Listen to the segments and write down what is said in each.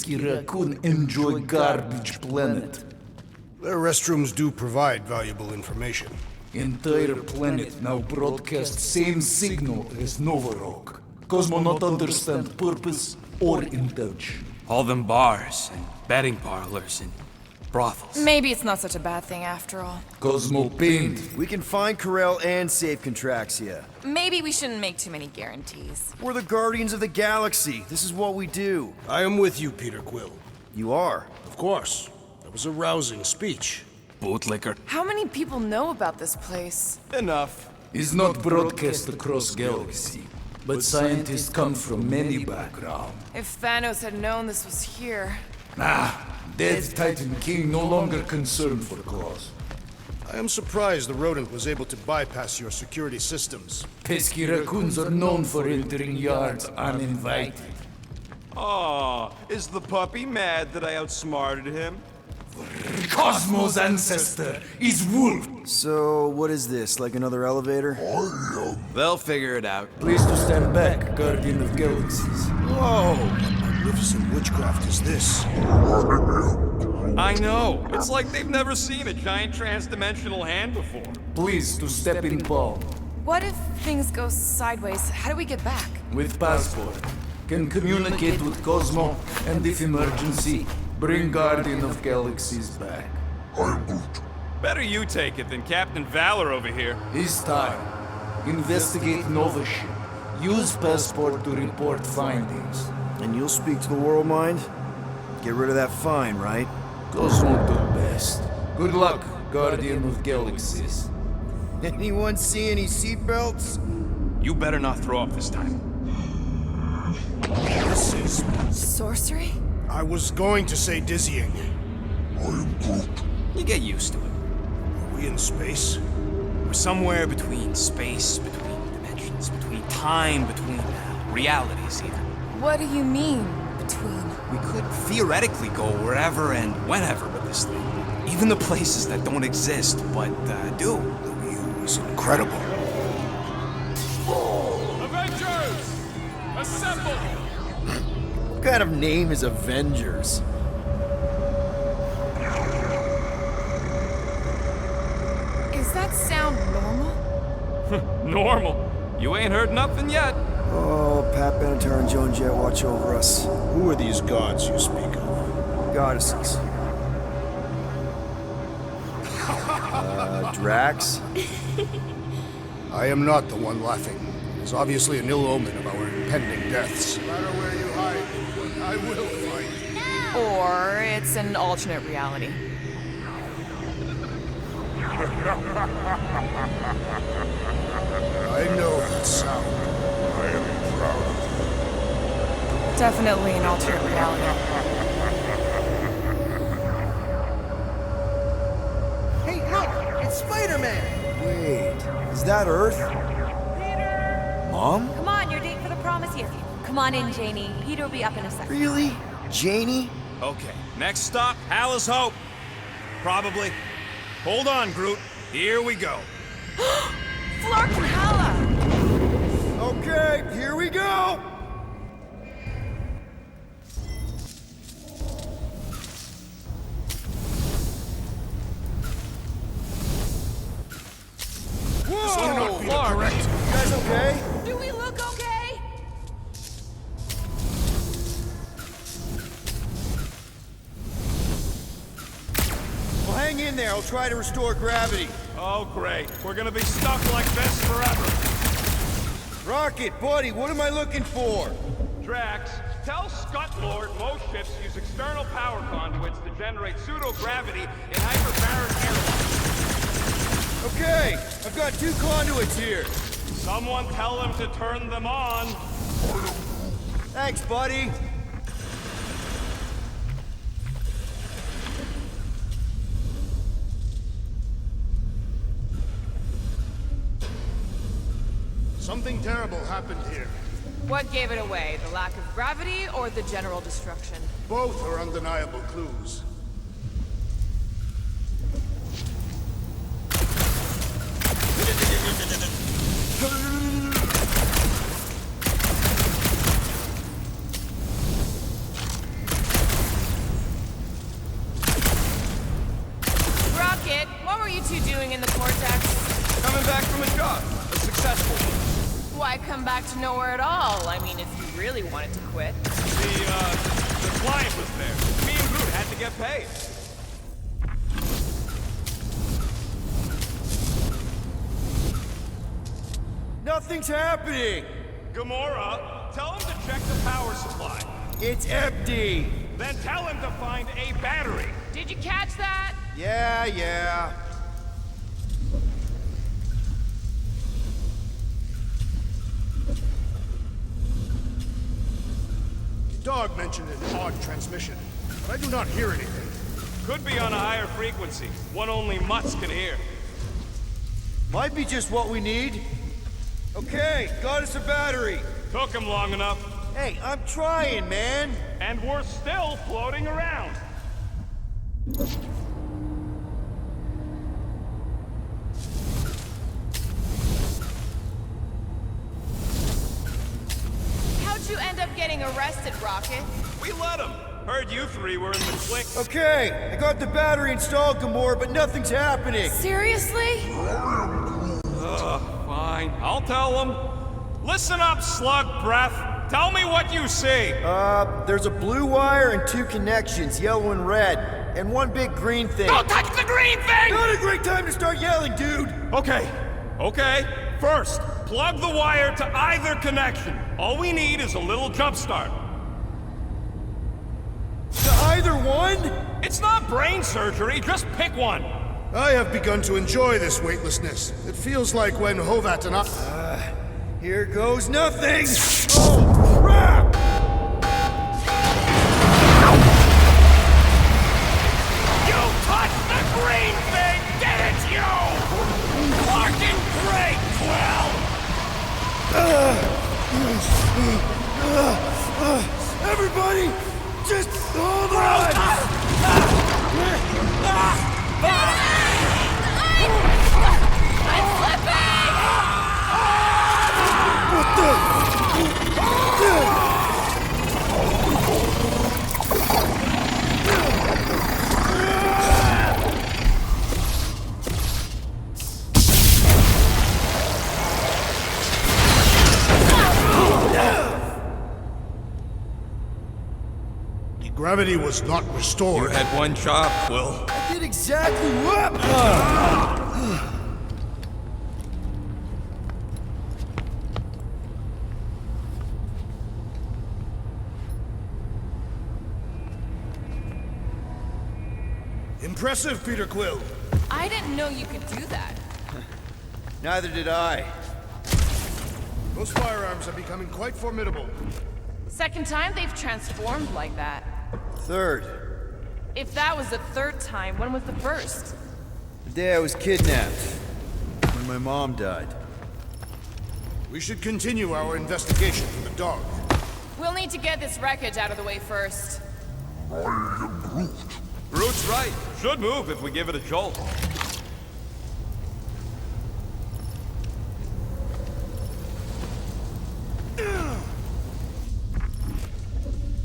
pesky raccoon enjoy garbage planet. Their restrooms do provide valuable information. Entire planet now broadcast same signal as Novorok. Cosmo not understand purpose or intention. All them bars and betting parlors and brothels. Maybe it's not such a bad thing after all. Cosmo paint. We can find Corel and save Contraxia. Maybe we shouldn't make too many guarantees. We're the Guardians of the Galaxy. This is what we do. I am with you, Peter Quill. You are. Of course. That was a rousing speech. Bootlicker. How many people know about this place? Enough. Is not broadcast across galaxy, but scientists come from many backgrounds. If Thanos had known this was here... Dead Titan King no longer concerned for cause. I am surprised the rodent was able to bypass your security systems. Pesky raccoons are known for entering yards uninvited. Aw, is the puppy mad that I outsmarted him? Cosmo's ancestor is wolf. So, what is this? Like another elevator? They'll figure it out. Please to stand back, Guardian of Galaxies. Whoa! What magnificent witchcraft is this? I know. It's like they've never seen a giant transdimensional hand before. Please to step in palm. What if things go sideways? How do we get back? With passport. Can communicate with Cosmo, and if emergency, bring Guardian of Galaxies back. Better you take it than Captain Valor over here. This time, investigate Nova ship. Use passport to report findings. And you'll speak to the World Mind? Get rid of that fine, right? Cosmo do best. Good luck, Guardian of Galaxies. Anyone see any seatbelts? You better not throw up this time. This is... Sorcery? I was going to say dizzying. You get used to it. Are we in space? We're somewhere between space, between dimensions, between time, between realities even. What do you mean, between? We could theoretically go wherever and whenever with this thing. Even the places that don't exist, but do. The Wii-U is incredible. Avengers! Assemble! What kind of name is Avengers? Is that sound normal? Normal. You ain't heard nothing yet. Oh, Pat Benatar and Joan Jett watch over us. Who are these gods you speak of? Goddesses. Drax? I am not the one laughing. It is obviously an ill omen of our impending deaths. No matter where you hide, I will find you. Or it's an alternate reality. I know that sound. I am proud of Definitely an alternate reality. Hey, look! It's Spider-Man! Wait, is that Earth? Peter! Mom? Come on, your date for the prom is here. Come on in, Janie. Peter will be up in a second. Really? Janie? Okay, next stop, Hal's Hope. Probably. Hold on, Groot. Here we go. Flark and Hala! Okay, here we go! Whoa! Be correct. You guys okay? Do we look okay? Well, hang in there. I'll try to restore gravity. Oh, great. We're gonna be stuck like this forever. Rocket, buddy, what am I looking for? Drax, tell Scut-Lord most ships use external power conduits to generate pseudo-gravity in hyperbaric airlocks. Okay, I've got 2 conduits here. Someone tell them to turn them on. Thanks, buddy. Something terrible happened here. What gave it away? The lack of gravity or the general destruction? Both are undeniable clues. in the cortex? Coming back from a job. A successful one. Why come back to nowhere at all? I mean, if you really wanted to quit. The client was there. Me and Groot had to get paid. Nothing's happening! Gamora, tell him to check the power supply. It's empty! Then tell him to find a battery. Did you catch that? Yeah. The dog mentioned an odd transmission, but I do not hear anything. Could be on a higher frequency, one only mutts can hear. Might be just what we need. Okay, got us a battery. Took him long enough, Hey, I'm trying, man. and we're still floating around. How'd you end up getting arrested, Rocket? We let him. Heard you three were in the clique. Okay, I got the battery installed, Gamora, but nothing's happening. Seriously? Fine, I'll tell him. Listen up, slug breath. Tell me what you see. There's a blue wire and 2 connections, yellow and red, and 1 big green thing. Don't touch the green thing! Not a great time to start yelling, dude! Okay. First, plug the wire to either connection. All we need is a little jump start. To either one? It's not brain surgery, just pick one. I have begun to enjoy this weightlessness. It feels like when Hovat and I... Here goes nothing! Oh, crap! You touched the green thing, didn't you? Fucking great, Quill! Everybody, just hold on! I'm slipping! What the? The gravity was not You restored. had one job, Quill. I did exactly what? Impressive, Peter Quill. I didn't know you could do that. Neither did I. Those firearms are becoming quite formidable. Second time they've transformed like that. Third, If that was the third time, when was the first? the day I was kidnapped. When my mom died. We should continue our investigation for the dog. We'll need to get this wreckage out of the way first. Groot's right. Should move if we give it a jolt.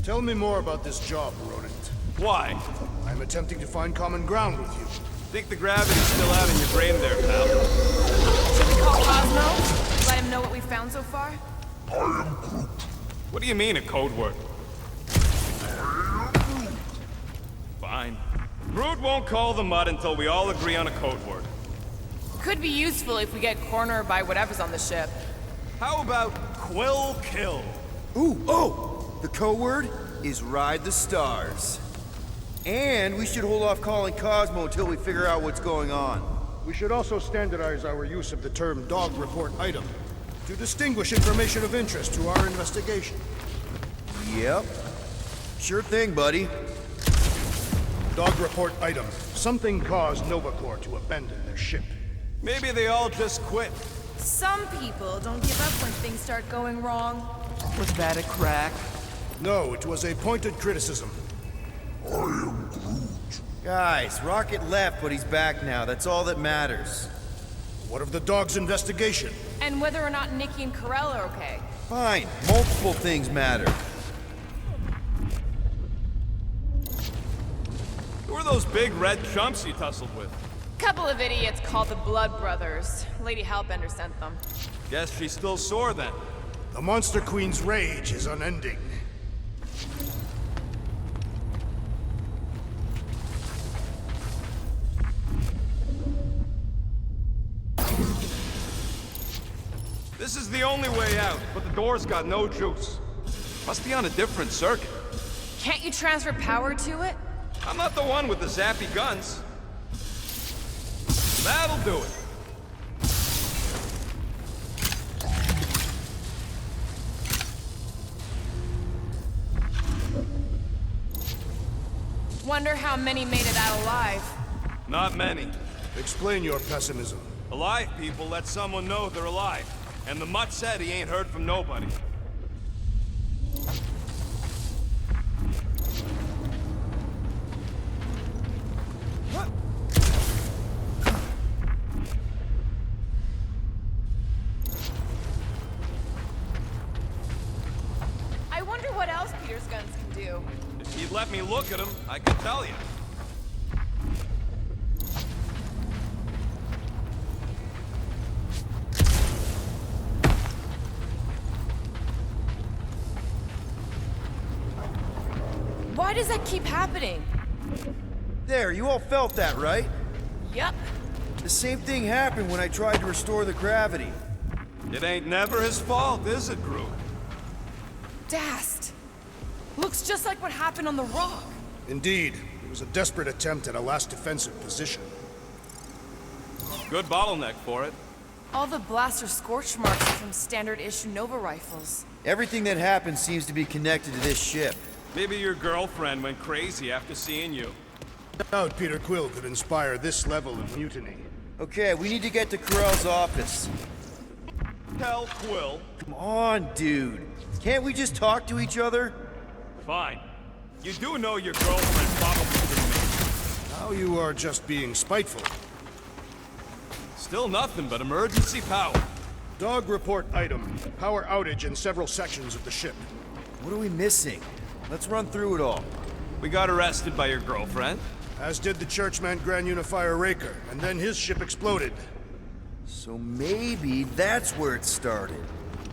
Tell me more about this job, Rodent. Why? I'm attempting to find common ground with you. Think the gravity's still out in your brain there, pal. Should we call Cosmo? Let him know what we found so far? What do you mean, a code word? Fine. Groot won't call the mud until we all agree on a code word. Could be useful if we get cornered by whatever's on the ship. How about Quill Kill? Ooh, oh! The code word is Ride the Stars. And we should hold off calling Cosmo until we figure out what's going on. We should also standardize our use of the term dog report item to distinguish information of interest to our investigation. Yep. Sure thing, buddy. Dog report item. Something caused Nova Corps to abandon their ship. Maybe they all just quit. Some people don't give up when things start going wrong. Was that a crack? No, it was a pointed criticism. Guys, Rocket left, but he's back now. That's all that matters. What of the dog's investigation? And whether or not Nikki and Karel are okay. Fine, multiple things matter. Who are those big red chumps you tussled with? Couple of idiots called the Blood Brothers. Lady Hellbender sent them. Guess she's still sore then. The Monster Queen's rage is unending. This is the only way out, but the door's got no juice. Must be on a different circuit. Can't you transfer power to it? I'm not the one with the zappy guns. That'll do it. Wonder how many made it out alive. Not many. Explain your pessimism. Alive people let someone know they're alive. And the mutt said he ain't heard from nobody. I wonder what else Peter's guns can do. If he'd let me look at him, I could tell you. Why does that keep happening? There, you all felt that, right? Yup. The same thing happened when I tried to restore the gravity. It ain't never his fault, is it, Groot? Dast. Looks just like what happened on the rock. Indeed, it was a desperate attempt at a last defensive position. Good bottleneck for it. All the blaster scorch marks are from standard-issue Nova rifles. Everything that happened seems to be connected to this ship. Maybe your girlfriend went crazy after seeing you. I doubt Peter Quill could inspire this level of mutiny. Okay, we need to get to Corell's office. Tell Quill. Come on, dude. Can't we just talk to each other? Fine. You do know your girlfriend probably didn't. Now you are just being spiteful. Still nothing but emergency power. Dog report item. Power outage in several sections of the ship. What are we missing? Let's run through it all. We got arrested by your girlfriend. As did the Churchman Grand Unifier Raker, and then his ship exploded. So maybe that's where it started.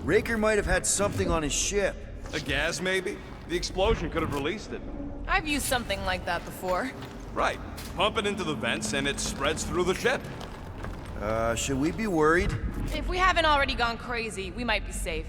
Raker might have had something on his ship. A gas, maybe? The explosion could have released it. I've used something like that before. Right. Pump it into the vents and it spreads through the ship. Should we be worried? If we haven't already gone crazy, we might be safe.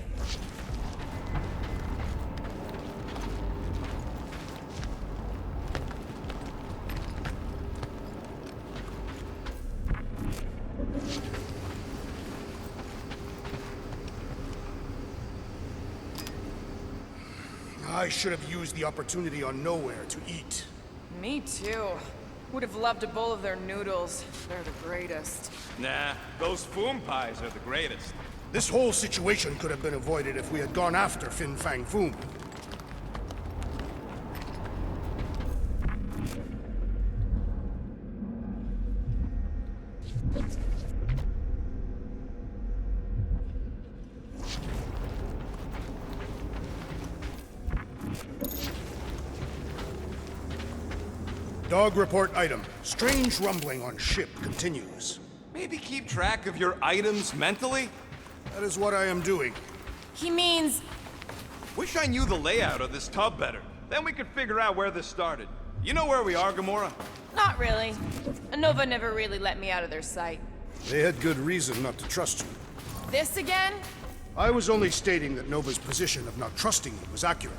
I should have used the opportunity on Nowhere to eat. Me too. Would have loved a bowl of their noodles. They're the greatest. Nah, those Foom pies are the greatest. This whole situation could have been avoided if we had gone after Fin Fang Foom. Dog report item. Strange rumbling on ship continues. Maybe keep track of your items mentally? That is what I am doing. He means... Wish I knew the layout of this tub better. Then we could figure out where this started. You know where we are, Gamora? Not really. Nova never really let me out of their sight. They had good reason not to trust you. This again? I was only stating that Nova's position of not trusting you was accurate.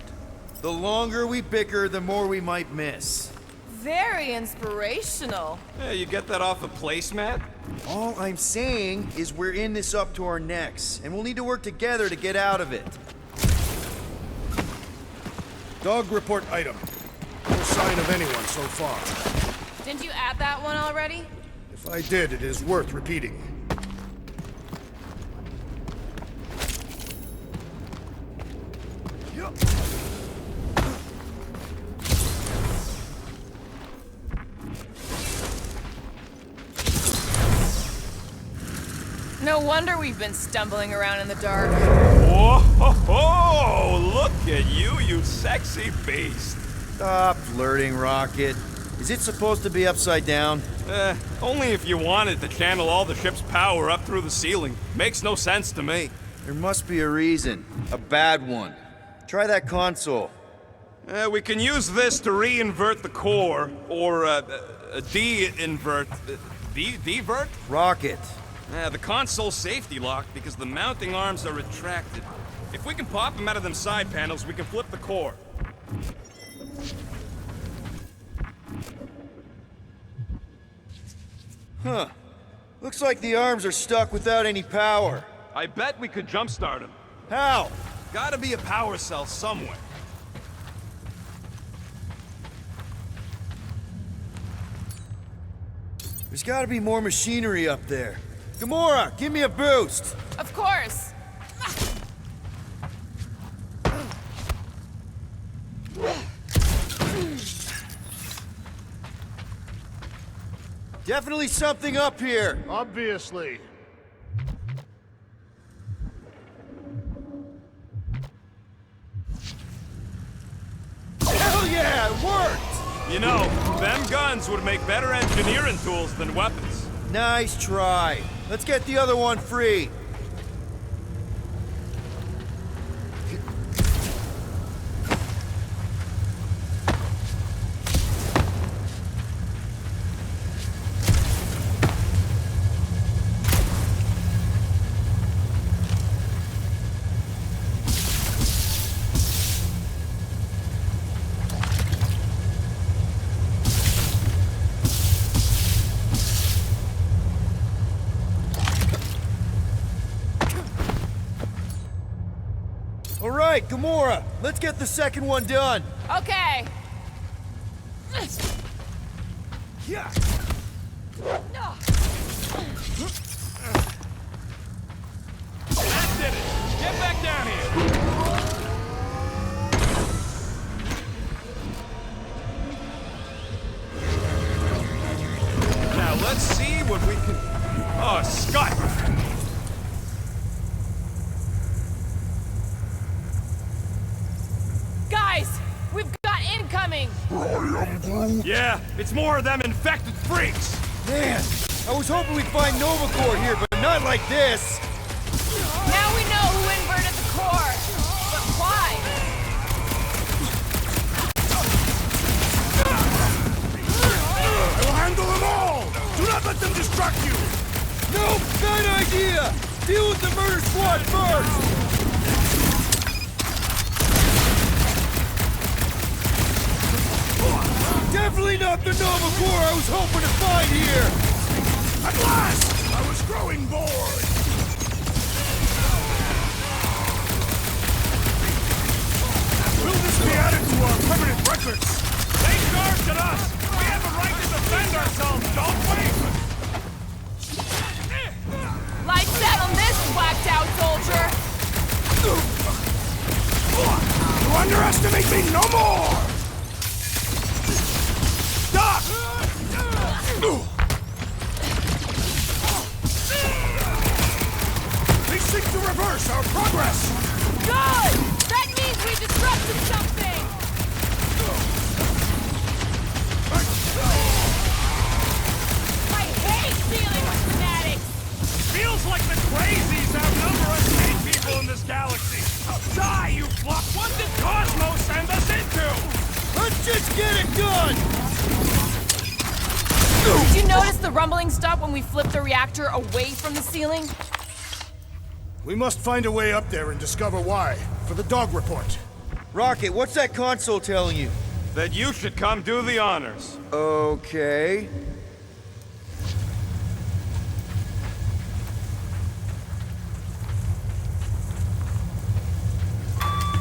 The longer we bicker, the more we might miss. Very inspirational. Yeah, you get that off a placemat? All I'm saying is we're in this up to our necks, and we'll need to work together to get out of it. Dog report item. No sign of anyone so far. Didn't you add that one already? If I did, it is worth repeating. No wonder we've been stumbling around in the dark. Whoa, ho, ho, look at you, you sexy beast. Stop flirting, Rocket. Is it supposed to be upside down? Only if you wanted to channel all the ship's power up through the ceiling. Makes no sense to me. There must be a reason. A bad one. Try that console. We can use this to re-invert the core, or de-invert... Devert? Rocket. The console's safety locked because the mounting arms are retracted. If we can pop them out of them side panels, we can flip the core. Huh. Looks like the arms are stuck without any power. I bet we could jumpstart them. How? Gotta be a power cell somewhere. There's gotta be more machinery up there. Gamora, give me a boost! Of course. Definitely something up here. Obviously. Hell yeah, it worked! You know, them guns would make better engineering tools than weapons. Nice try. Let's get the other one free. All right, Gamora, let's get the second one done. Okay. Yeah. That did it! Get back down here! Now let's see what we can... Oh, Scott! Guys, we've got incoming. Yeah, it's more of them infected freaks! Man, I was hoping we'd find Nova Corps here, but not like this. Now we know who inverted the core. But why? I will handle them all! Do not let them distract you! No, bad idea! Deal with the murder squad first! Definitely not the Nova Corps I was hoping to find here! At last! I was growing bored! Will this be added to our permanent records? They charged at us! We have a right to defend ourselves, don't we? Light set on this whacked out soldier. You underestimate me no more! Stop! They seek to reverse our progress! Good! That means we disrupted something! I hate dealing with fanatics! Feels like the crazies outnumber us sane people in this galaxy. Die, you flop! What did Cosmos send us into? Let's just get it done! Did you notice the rumbling stopped when we flipped the reactor away from the ceiling? We must find a way up there and discover why, for the dog report. Rocket, what's that console telling you? That you should come do the honors. Okay.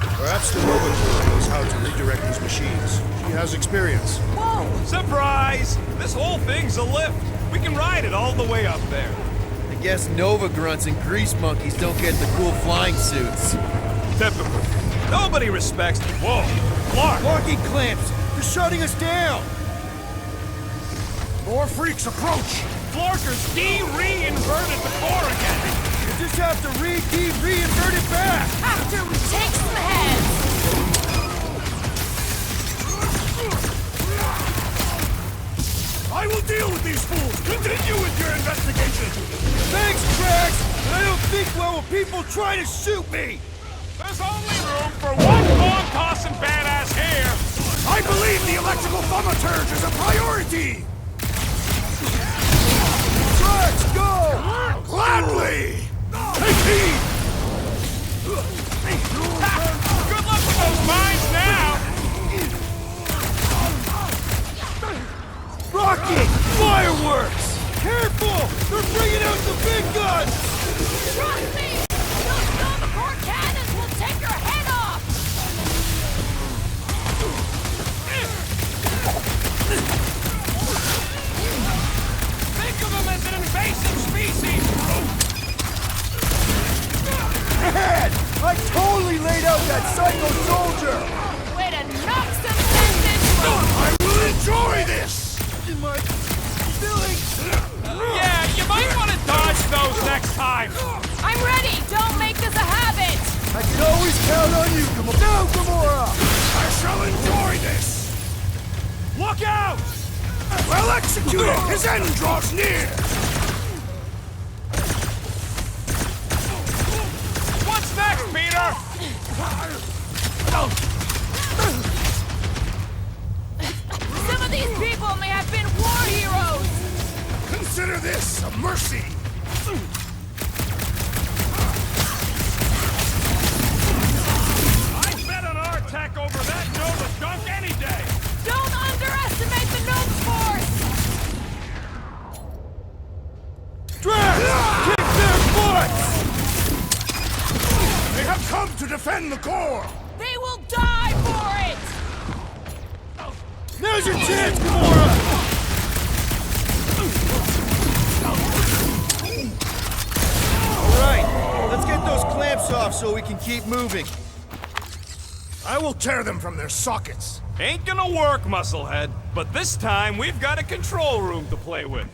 Perhaps the Nova Corps knows how to redirect these machines. She has experience. Whoa! Surprise! This whole thing's a lift. We can ride it all the way up there. I guess Nova grunts and grease monkeys don't get the cool flying suits. Typical. Nobody respects them. Whoa! Clark! Locking clamps! They're shutting us down! More freaks approach! Florkers de-re-inverted the core again! You just have to re-invert it back! After we take some heads! these fools! Continue with your investigation! Thanks, Drax! But I don't think well when people try to shoot me! There's only room for one bomb-tossing badass here! I believe the electrical thaumaturge is a priority! Drax, go! Gladly! Take heed! Good luck with those mines now! Rocket! Fireworks! Careful! They're bringing out the big guns! Trust me! Those Nova cannons will take your head off! Think of them as an invasive species! Ahead! I totally laid out that psycho soldier! Way to knock some sense into him! I will enjoy this! In my feeling. Yeah, you might want to dodge those next time! I'm ready! Don't make this a habit! I can always count on you, Gamora! No, Gamora! I shall enjoy this! Look out! Well executed! His end draws near! What's next, Peter? Some of these people may have been war heroes! Consider this a mercy! I'd bet on our tech over that Nova junk any day! Don't underestimate the Gnome Force! Drax! Kick their butts! They have come to defend the core! They will die for it! Now's your chance, Gamora! Alright, let's get those clamps off so we can keep moving. I will tear them from their sockets! Ain't gonna work, Musclehead. But this time, we've got a control room to play with.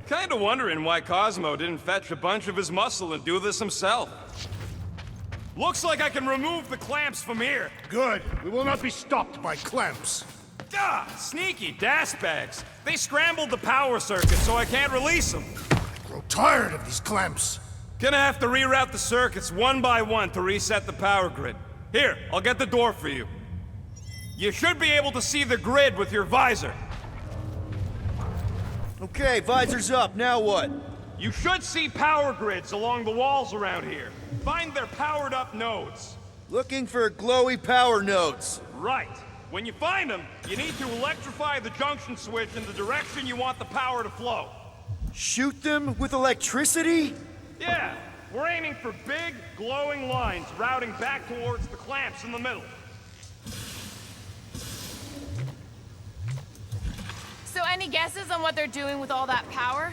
Kinda wondering why Cosmo didn't fetch a bunch of his muscle and do this himself. Looks like I can remove the clamps from here. Good. We will not be stopped by clamps. Ah, sneaky das bags. They scrambled the power circuit so I can't release them. I grow tired of these clamps. Gonna have to reroute the circuits one by one to reset the power grid. Here, I'll get the door for you. You should be able to see the grid with your visor. Okay, visor's up, now what? You should see power grids along the walls around here. Find their powered up nodes. Looking for glowy power nodes. Right. When you find them, you need to electrify the junction switch in the direction you want the power to flow. Shoot them with electricity? Yeah, we're aiming for big, glowing lines routing back towards the clamps in the middle. So any guesses on what they're doing with all that power?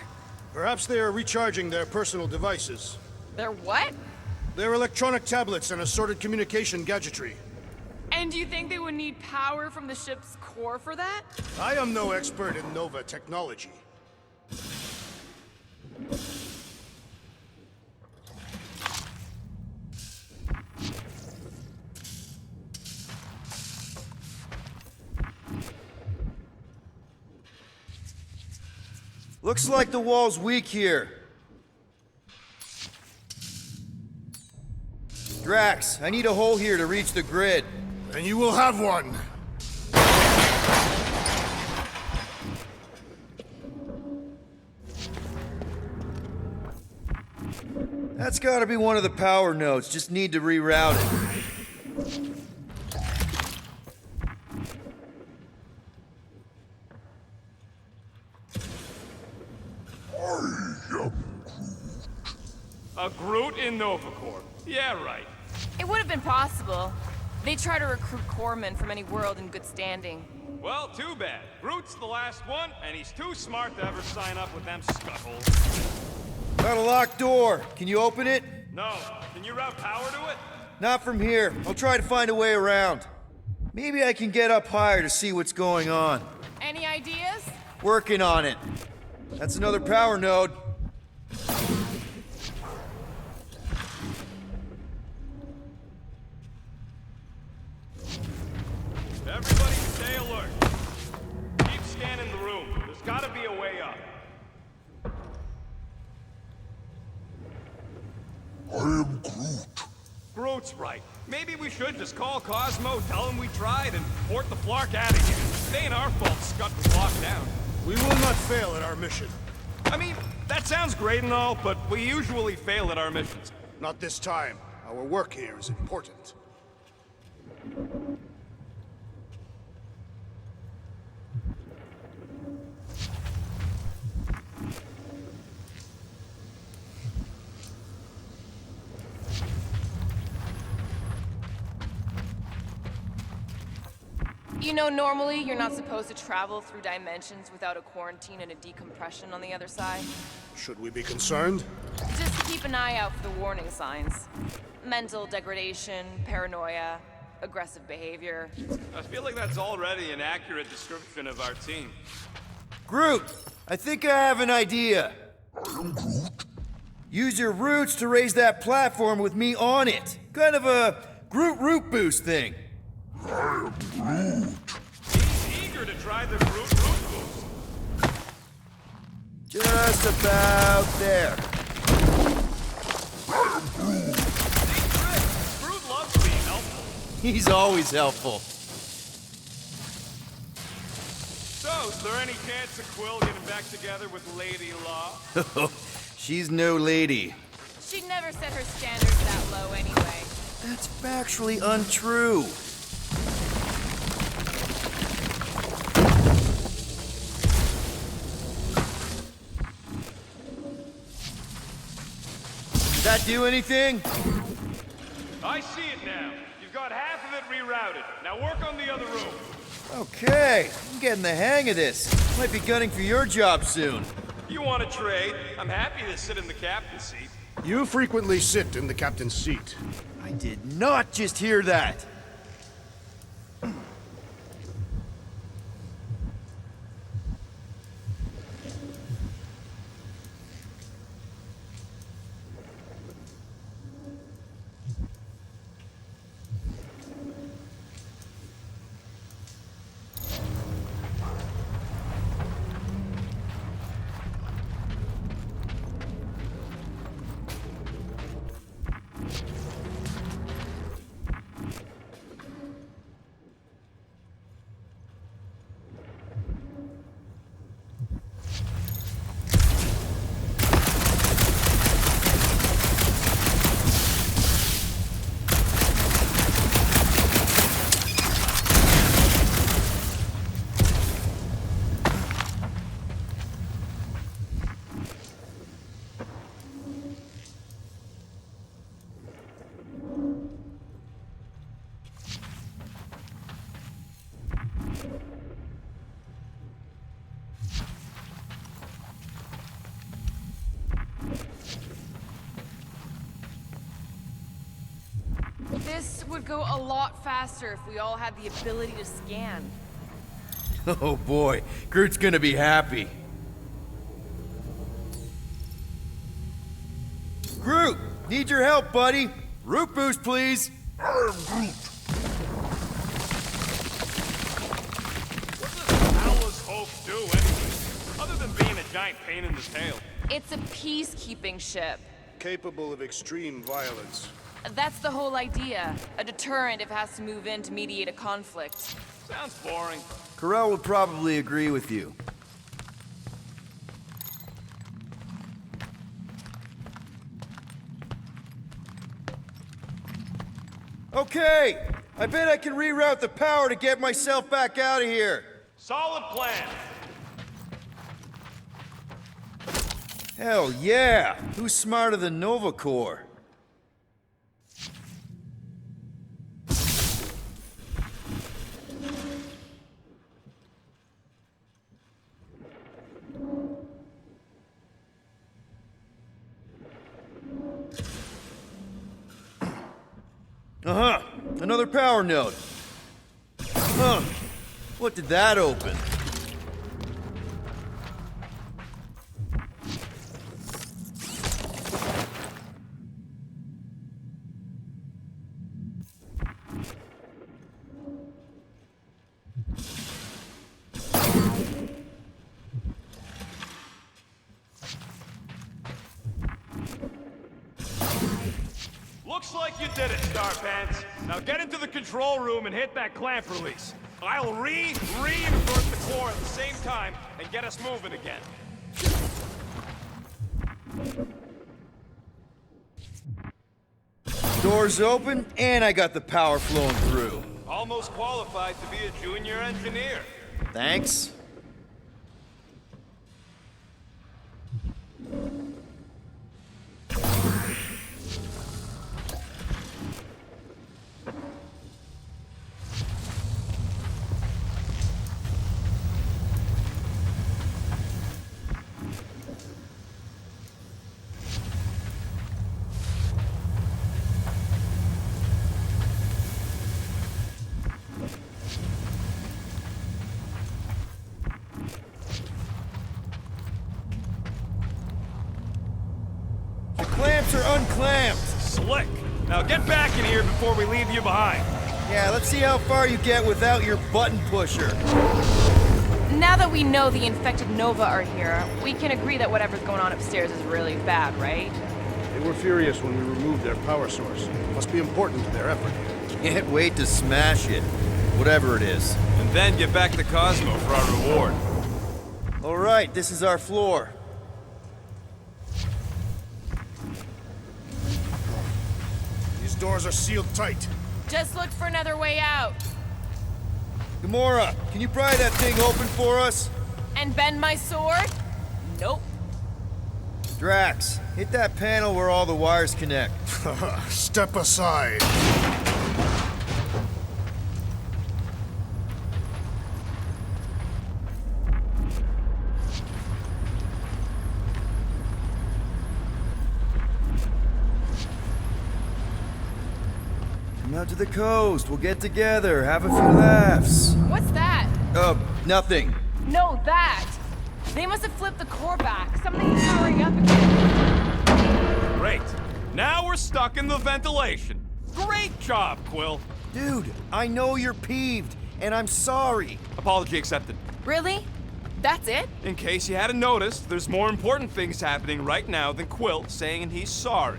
Perhaps they are recharging their personal devices. They're what? Their electronic tablets and assorted communication gadgetry. And do you think they would need power from the ship's core for that? I am no expert in Nova technology. Looks like the wall's weak here. Drax, I need a hole here to reach the grid. Then you will have one. That's gotta be one of the power nodes, just need to reroute it. A Groot in Nova Corps. Yeah, right. It would have been possible. They try to recruit corpsmen from any world in good standing. Well, too bad. Groot's the last one, and he's too smart to ever sign up with them scuttholes. Got a locked door. Can you open it? No. Can you route power to it? Not from here. I'll try to find a way around. Maybe I can get up higher to see what's going on. Any ideas? Working on it. That's another power node. gotta be a way up. I am Groot. Groot's right. Maybe we should just call Cosmo, tell him we tried, and port the Flark out again. It ain't our fault Scott was locked down. We will not fail at our mission. I mean, that sounds great and all, but we usually fail at our missions. Not this time. Our work here is important. You know, normally you're not supposed to travel through dimensions without a quarantine and a decompression on the other side. Should we be concerned? Just keep an eye out for the warning signs. Mental degradation, paranoia, aggressive behavior. I feel like that's already an accurate description of our team. Groot, I think I have an idea. Use your roots to raise that platform with me on it. Kind of a Groot root boost thing. He's eager to try the Groot boost. Just about there. Groot loves being helpful. He's always helpful. So, is there any chance of Quill getting back together with Lady Law? She's no lady. She'd never set her standards that low anyway. That's factually untrue. Did that do anything? I see it now. You've got half of it rerouted. Now work on the other room. Okay, I'm getting the hang of this. Might be gunning for your job soon. You want to trade? I'm happy to sit in the captain's seat. You frequently sit in the captain's seat. I did not just hear that. This would go a lot faster if we all had the ability to scan. Oh boy, Groot's gonna be happy. Groot, need your help, buddy. Root boost, please. What does Howler's Hope do anyway? Other than being a giant pain in the tail. It's a peacekeeping ship. Capable of extreme violence. That's the whole idea. A deterrent if it has to move in to mediate a conflict. Sounds boring. Corell would probably agree with you. Okay, I bet I can reroute the power to get myself back out of here. Solid plan. Hell yeah! Who's smarter than Nova Corps? Uh-huh. Another power node. Huh. What did that open? Looks like you did it, Star Pants. Now get into the control room and hit that clamp release. I'll reinvert the core at the same time and get us moving again. Doors open, and I got the power flowing through. Almost qualified to be a junior engineer. Thanks. The clamps are unclamped. Slick. Now get back in here before we leave you behind. Yeah, let's see how far you get without your button pusher. Now that we know the infected Nova are here, we can agree that whatever's going on upstairs is really bad, right? They were furious when we removed their power source. Must be important to their effort. Can't wait to smash it. Whatever it is. And then get back to Cosmo for our reward. All right, this is our floor. These doors are sealed tight. Just look for another way out. Gamora, can you pry that thing open for us? And bend my sword? Nope. Drax, hit that panel where all the wires connect. Step aside. Come out to the coast. We'll get together, have a few laughs. What's that? Nothing. No, that! They must have flipped the core back. Something's powering up again. Great. Now we're stuck in the ventilation. Great job, Quill. Dude, I know you're peeved, and I'm sorry. Apology accepted. Really? That's it? In case you hadn't noticed, there's more important things happening right now than Quill saying he's sorry.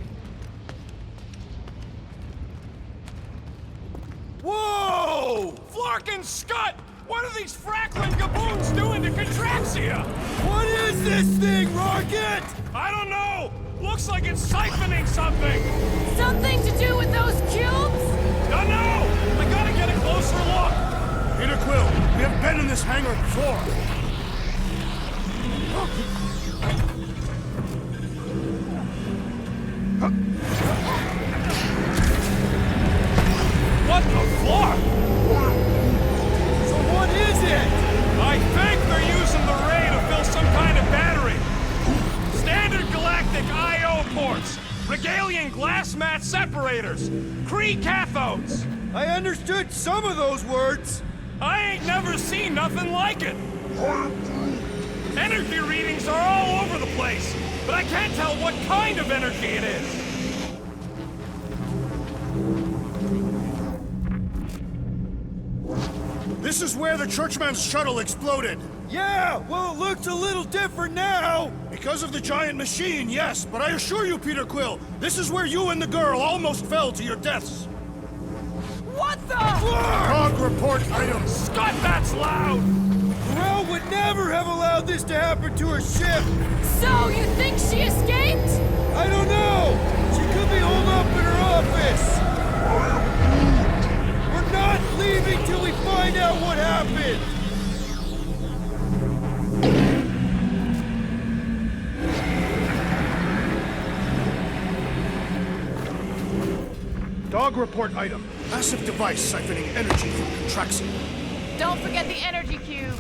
Whoa! Flark and Scott! What are these Franklin gaboons doing to Contraxia? What is this thing, Rocket? I don't know! Looks like it's siphoning something! Something to do with those cubes? Don't know! I gotta get a closer look! Peter Quill, we have been in this hangar before. What the Flark? So what is it? I think they're using the ray to fill some kind of battery. Standard galactic I.O. ports, Regalian glass mat separators, Kree cathodes. I understood some of those words. I ain't never seen nothing like it. Energy readings are all over the place, but I can't tell what kind of energy it is. This is where the Churchman's shuttle exploded. Yeah, well, it looks a little different now. Because of the giant machine, yes, but I assure you, Peter Quill, this is where you and the girl almost fell to your deaths. What the? Log report items. Scott, that's loud! Corel would never have allowed this to happen to her ship. So, you think she escaped? I don't know. She could be holed up in her office. We're not leaving till we find out what happened. Dog report item. Massive device siphoning energy from Contraxia. Don't forget the energy cube.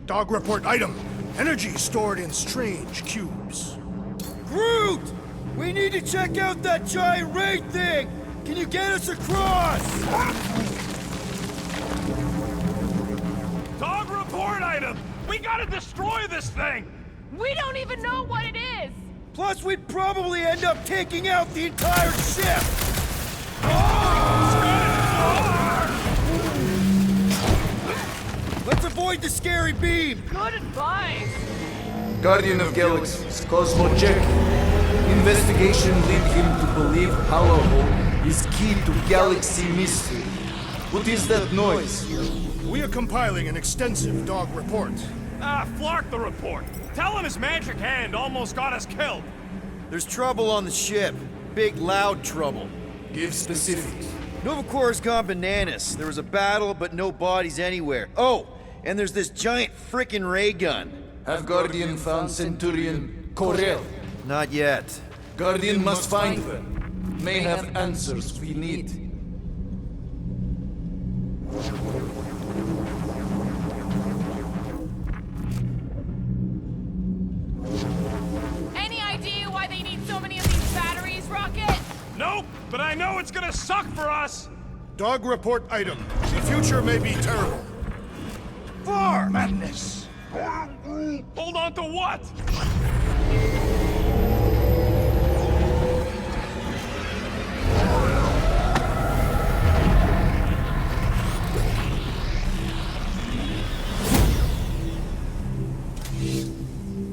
Dog report item. Energy stored in strange cubes. Groot! We need to check out that giant ray thing! Can you get us across? Dog report item! We gotta destroy this thing! We don't even know what it is! Plus, we'd probably end up taking out the entire ship! Let's avoid the scary beam! Good advice! Guardian of Galaxies, Cosmo check. Investigation lead him to believe Hollow is key to galaxy mystery. What is that noise? We are compiling an extensive dog report. Ah, Flark the report. Tell him his magic hand almost got us killed. There's trouble on the ship. Big, loud trouble. Give specifics. Nova Corps has gone bananas. There was a battle, but no bodies anywhere. Oh, and there's this giant frickin' ray gun. Have Guardian found Centurion Corel? Not yet. Guardian must find them. May have answers we need. Any idea why they need so many of these batteries, Rocket? Nope, but I know it's gonna suck for us. Dog report item. The future may be terrible. Far madness. Hold on to what?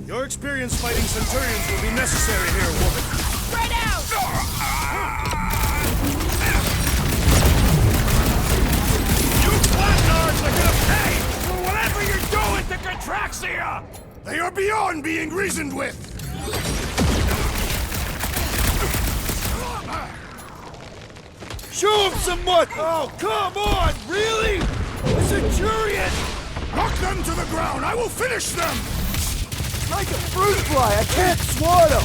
Your experience fighting Centurions will be necessary here, woman. Spread out! You flatnards are gonna pay for whatever you're doing to Contraxia! They are beyond being reasoned with! Show him some mud! Oh, come on! Really? A Centurion! Knock them to the ground! I will finish them! Like a fruit fly, I can't swat him!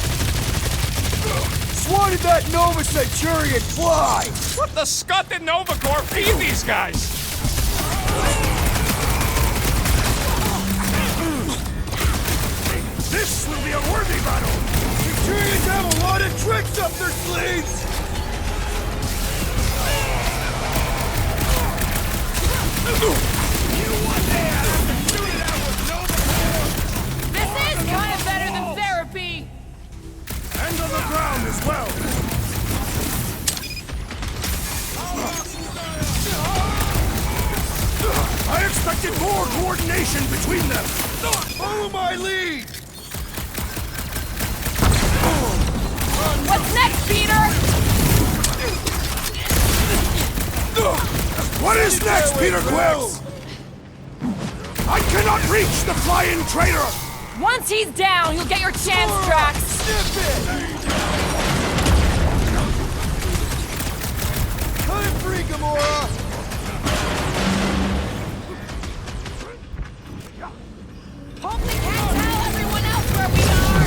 Swatted that Nova Centurion fly! What the scut did Nova Corps feed these guys? This will be a worthy battle! Centurions have a lot of tricks up their sleeves! This is kind of better than therapy! And on the ground as well! I expected more coordination between them! Follow my lead! What's next, Peter? What is next, Peter Quill? I cannot reach the flying traitor! Once he's down, you'll get your chance, Drax. Snip it! Cut it free, Gamora! Hope they can't tell everyone else where we are.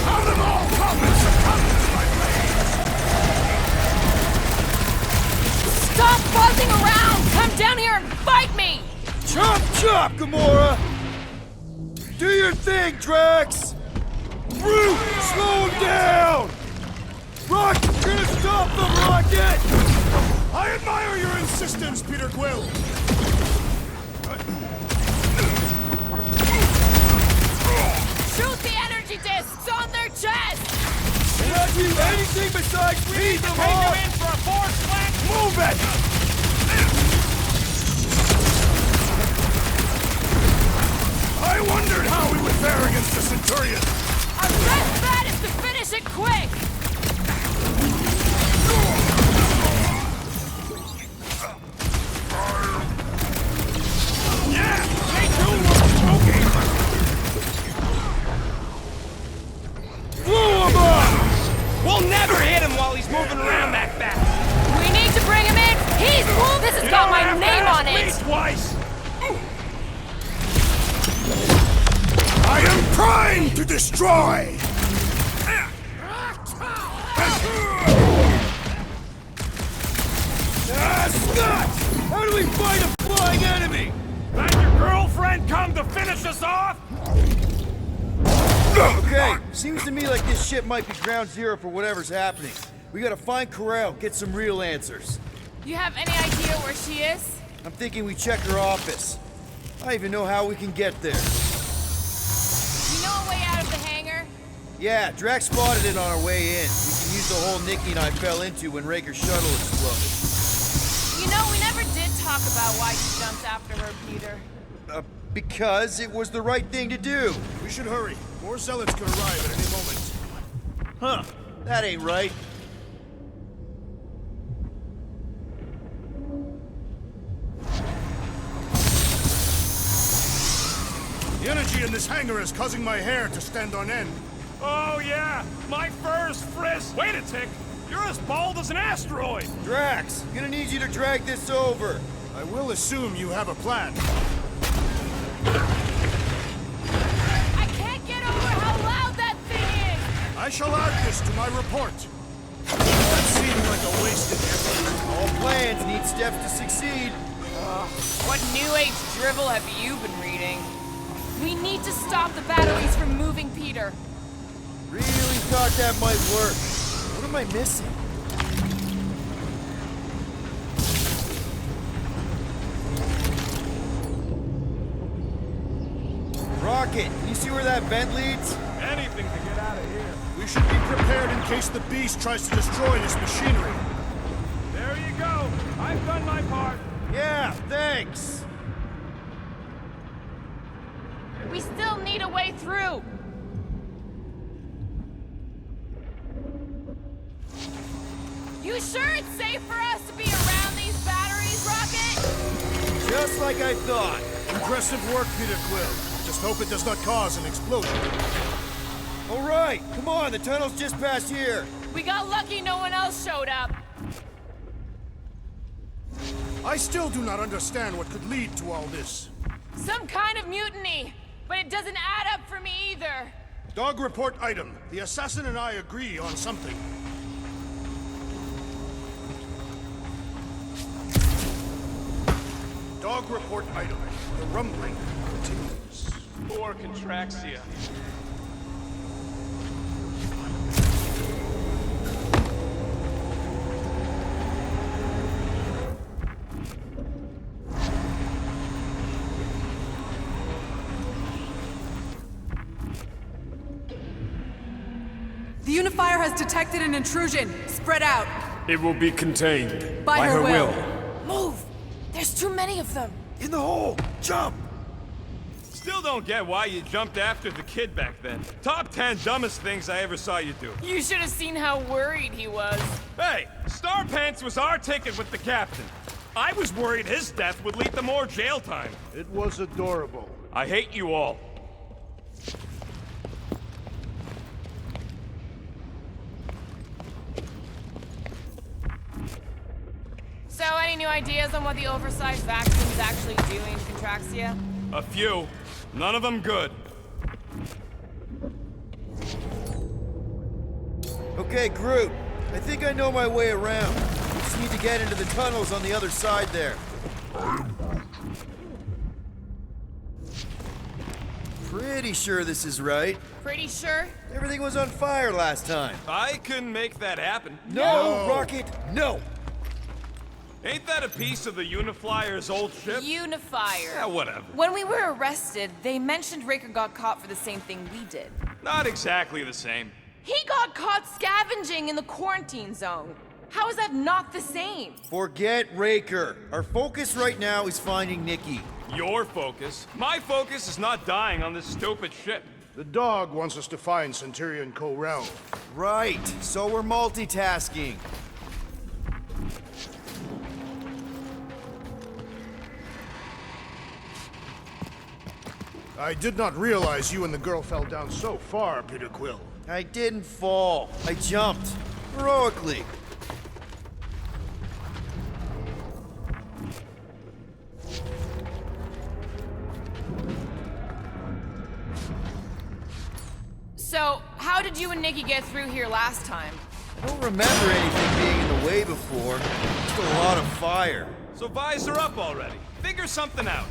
Out of all comments succumbs, my blades! Stop buzzing around! Come down here and fight me! Chop chop, Gamora! Do your thing, Drax! Brute, slow him down! Rocket's gonna stop them, Rocket! I admire your insistence, Peter Quill! Shoot the energy discs on their chest! Cannot do anything besides feed them Take off! him in for a force plant! Move it! I wondered how we would fare against the Centurion! Our best bet is to finish it quick! Yeah! They do look smoky! Blow him up! We'll never hit him while he's moving around that fast! We need to bring him in! He's cool! This has got my name on it! Twice! I am primed to destroy! Scott! How do we fight a flying enemy? Let your girlfriend come to finish us off? Okay, seems to me like this ship might be ground zero for whatever's happening. We gotta find Corel, get some real answers. You have any idea where she is? I'm thinking we check her office. I even know how we can get there. You know a way out of the hangar? Yeah, Drax spotted it on our way in. We can use the hole Nikki and I fell into when Raker's shuttle exploded. You know, we never did talk about why you jumped after her, Peter. Because it was the right thing to do. We should hurry. More zealots could arrive at any moment. Huh, that ain't right. this hangar is causing my hair to stand on end. Oh, yeah, my fur's frizzed. Wait a tick. You're as bald as an asteroid. Drax, gonna need you to drag this over. I will assume you have a plan. I can't get over how loud that thing is! I shall add this to my report. That seemed like a wasted effort. All plans need steps to succeed. What new age drivel have you been reading? We need to stop the batteries from moving, Peter. Really thought that might work. What am I missing? Rocket, can you see where that vent leads? Anything to get out of here. We should be prepared in case the beast tries to destroy this machinery. There you go. I've done my part. Yeah, thanks. We still need a way through. You sure it's safe for us to be around these batteries, Rocket? Just like I thought. Impressive work, Peter Quill. Just hope it does not cause an explosion. All right, come on, the tunnel's just past here. We got lucky no one else showed up. I still do not understand what could lead to all this. Some kind of mutiny, but it doesn't add up for me either. Dog report item. The assassin and I agree on something. Dog report item. The rumbling continues. Poor Contraxia. The Unifier has detected an intrusion. Spread out. It will be contained. By her will. Move! There's too many of them. In the hole! Jump! Still don't get why you jumped after the kid back then. Top 10 dumbest things I ever saw you do. You should have seen how worried he was. Hey, Star Pants was our ticket with the captain. I was worried his death would lead to more jail time. It was adorable. I hate you all. So, any new ideas on what the oversized vacuum is actually doing to Contraxia? A few. None of them good. Okay, Groot. I think I know my way around. We just need to get into the tunnels on the other side there. Pretty sure this is right. Pretty sure? Everything was on fire last time. I couldn't make that happen. No, Rocket, no! Ain't that a piece of the Uniflyer's old ship? Unifier. Yeah, whatever. When we were arrested, they mentioned Raker got caught for the same thing we did. Not exactly the same. He got caught scavenging in the quarantine zone. How is that not the same? Forget Raker. Our focus right now is finding Nikki. Your focus. My focus is not dying on this stupid ship. The dog wants us to find Centurion Ko-Rel. Right, so we're multitasking. I did not realize you and the girl fell down so far, Peter Quill. I didn't fall. I jumped. Heroically. So, how did you and Nikki get through here last time? I don't remember anything being in the way before. Just a lot of fire. So visor up already. Figure something out.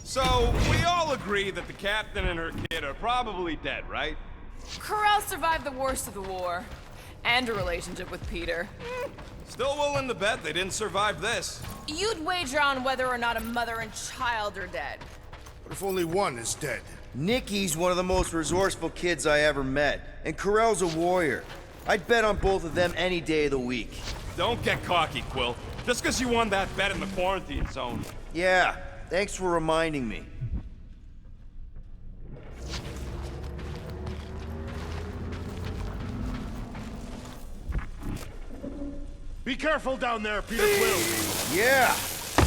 So, we all agree that the captain and her kid are probably dead, right? Corral survived the worst of the war. And a relationship with Peter. Still willing to bet they didn't survive this. You'd wager on whether or not a mother and child are dead. What if only one is dead? Nikki's one of the most resourceful kids I ever met, and Corell's a warrior. I'd bet on both of them any day of the week. Don't get cocky, Quill. Just because you won that bet in the quarantine zone. Yeah, thanks for reminding me. Be careful down there, Peter Quill. Yeah,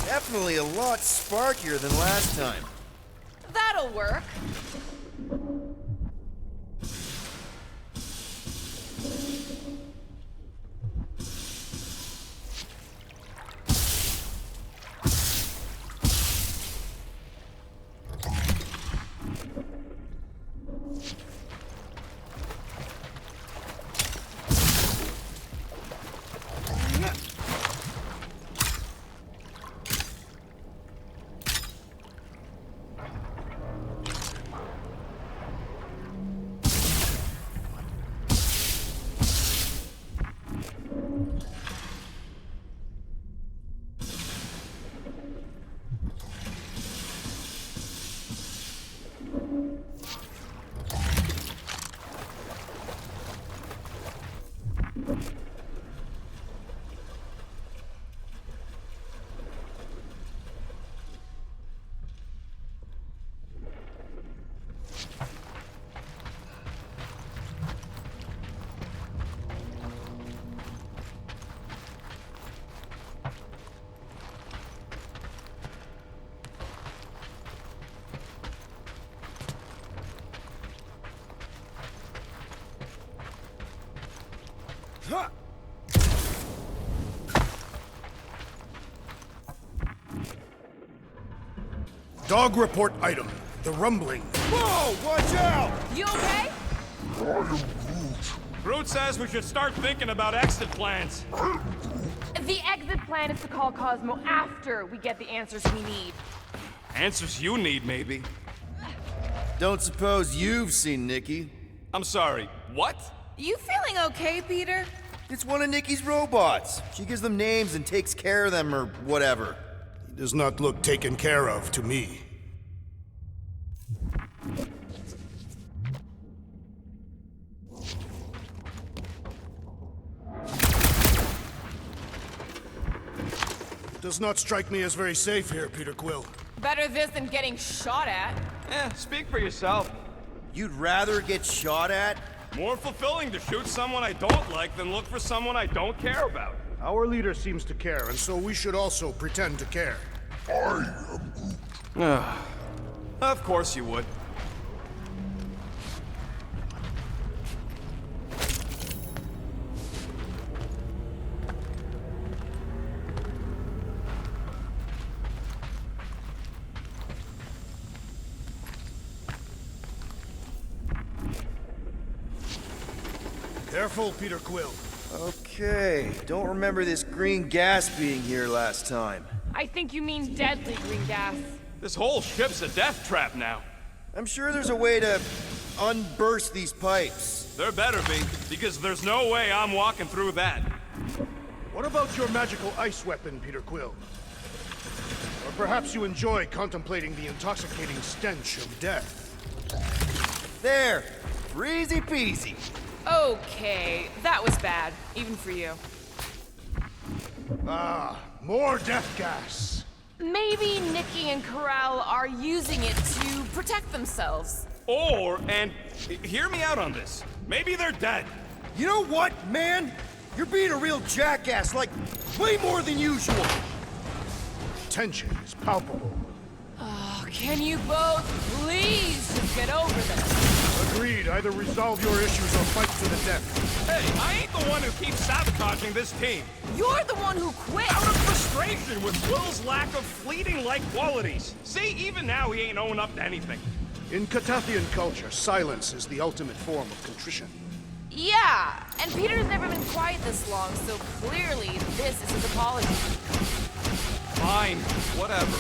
definitely a lot sparkier than last time. That'll work. Dog report item. The rumbling. Whoa, watch out! You okay? Groot says we should start thinking about exit plans. The exit plan is to call Cosmo after we get the answers we need. Answers you need, maybe. Don't suppose you've seen Nikki? I'm sorry, what? You feeling okay, Peter? It's one of Nikki's robots. She gives them names and takes care of them or whatever. He does not look taken care of to me. Does not strike me as very safe here, Peter Quill. Better this than getting shot at. Speak for yourself. You'd rather get shot at? More fulfilling to shoot someone I don't like than look for someone I don't care about. Our leader seems to care, and so we should also pretend to care. Of course you would. Careful, Peter Quill. Okay, don't remember this green gas being here last time. I think you mean deadly green gas. This whole ship's a death trap now. I'm sure there's a way to unburst these pipes. There better be, because there's no way I'm walking through that. What about your magical ice weapon, Peter Quill? Or perhaps you enjoy contemplating the intoxicating stench of death. There, easy peasy. Okay, that was bad, even for you. Ah, more death gas. Maybe Nikki and Corral are using it to protect themselves. Or, and hear me out on this, maybe they're dead. You know what, man? You're being a real jackass, like, way more than usual. Tension is palpable. Oh, can you both please just get over this? Agreed. Either resolve your issues or fight to the death. Hey, I ain't the one who keeps sabotaging this team. You're the one who quit! Out of frustration with Will's lack of fleeting-like qualities. See, even now he ain't owning up to anything. In Catathian culture, silence is the ultimate form of contrition. Yeah, and Peter's never been quiet this long, so clearly this is his apology. Fine, whatever.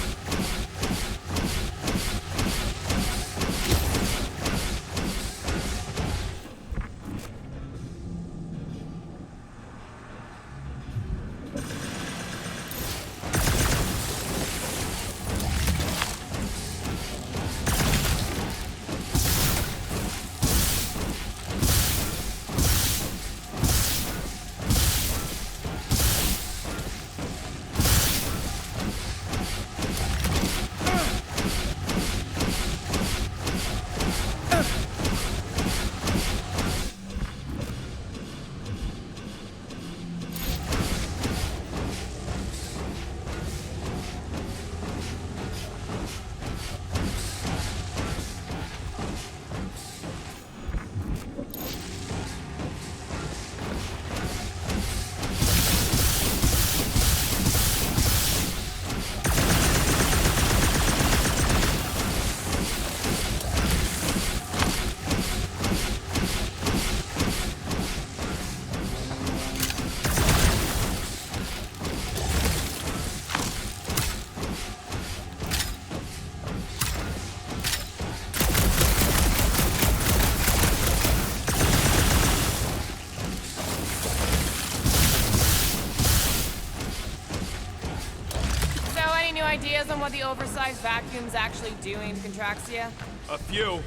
ideas on what the oversized vacuum's actually doing to Contraxia? A few.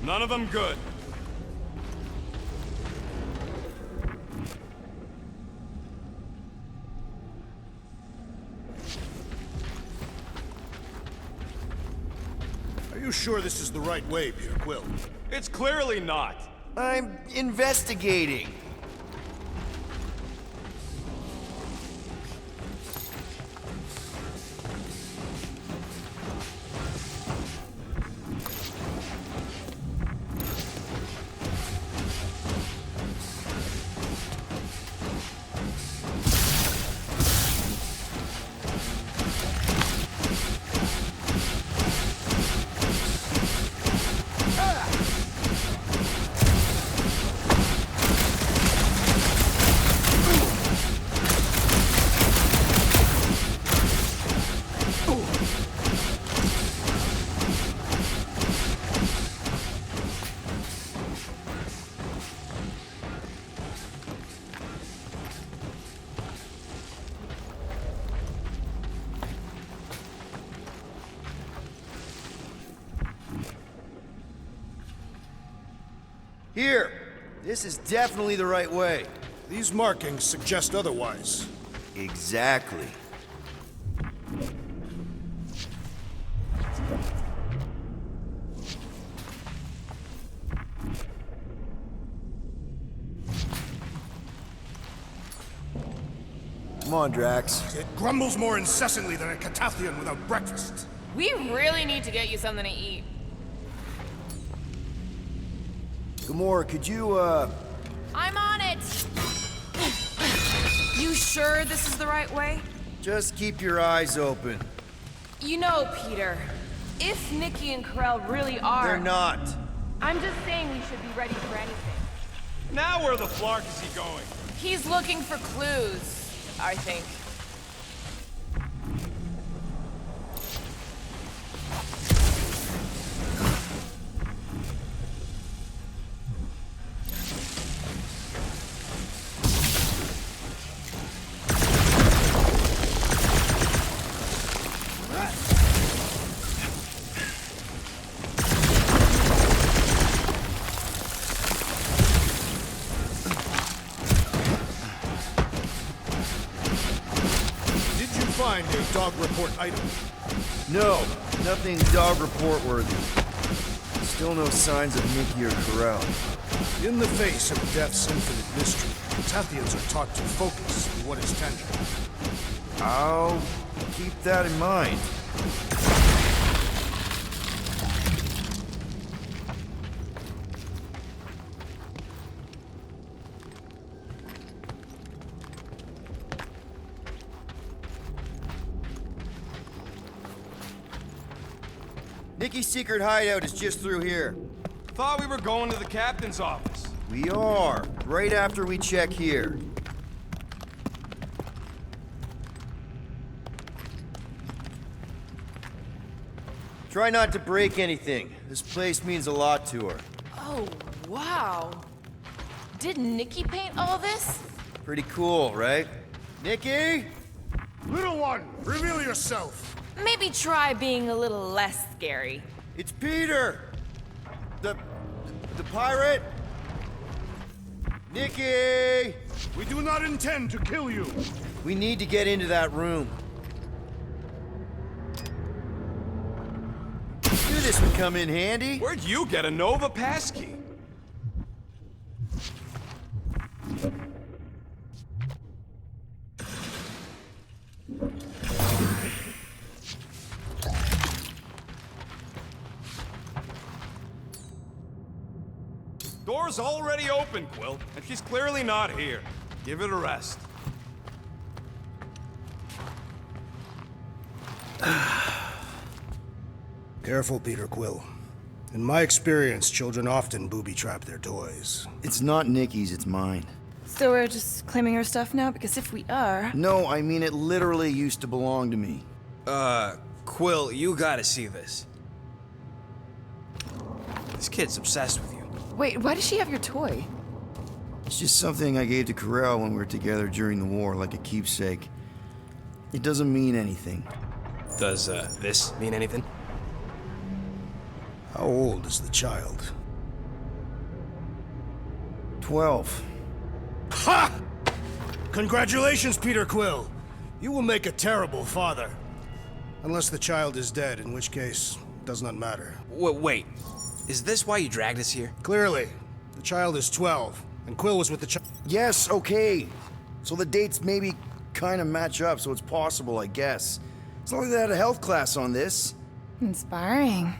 None of them good. Are you sure this is the right way, Peter Quill? It's clearly not. I'm investigating. Here! This is definitely the right way. These markings suggest otherwise. Exactly. Come on, Drax. It grumbles more incessantly than a Catathian without breakfast. We really need to get you something to eat. Gamora, could you, I'm on it! You sure this is the right way? just keep your eyes open? You know, Peter, if Nikki and Karel really are... They're not. I'm just saying we should be ready for anything. Now where the flark is he going? He's looking for clues, I think. Find a dog report item. No, nothing dog report worthy. Still no signs of Nikki or Karel. In the face of death's infinite mystery, Catathians are taught to focus on what is tangible. I'll keep that in mind. Nikki's secret hideout is just through here. Thought we were going to the captain's office. We are, right after we check here. Try not to break anything. This place means a lot to her. Oh, wow. Did Nikki paint all this? Pretty cool, right? Nikki? Little one, reveal yourself. Maybe try being a little less scary. It's Peter! The pirate? Nikki! We do not intend to kill you. We need to get into that room. Knew this would come in handy. Where'd you get a Nova passkey? Door's already open, Quill, and she's clearly not here. Give it a rest. Careful, Peter Quill. In my experience, children often booby-trap their toys. It's not Nikki's, it's mine. So we're just claiming her stuff now? Because if we are... No, I mean it literally used to belong to me. Quill, you gotta see this. This kid's obsessed with you. Wait, why does she have your toy? It's just something I gave to Karel when we were together during the war, like a keepsake. It doesn't mean anything. Does, this mean anything? How old is the child? 12. Ha! Congratulations, Peter Quill. You will make a terrible father. Unless the child is dead, in which case, it does not matter. Wait. Is this why you dragged us here? Clearly. The child is 12, and Quill was with the child. Yes, okay. So the dates maybe kind of match up, so it's possible, I guess. It's not like they had a health class on this. Inspiring.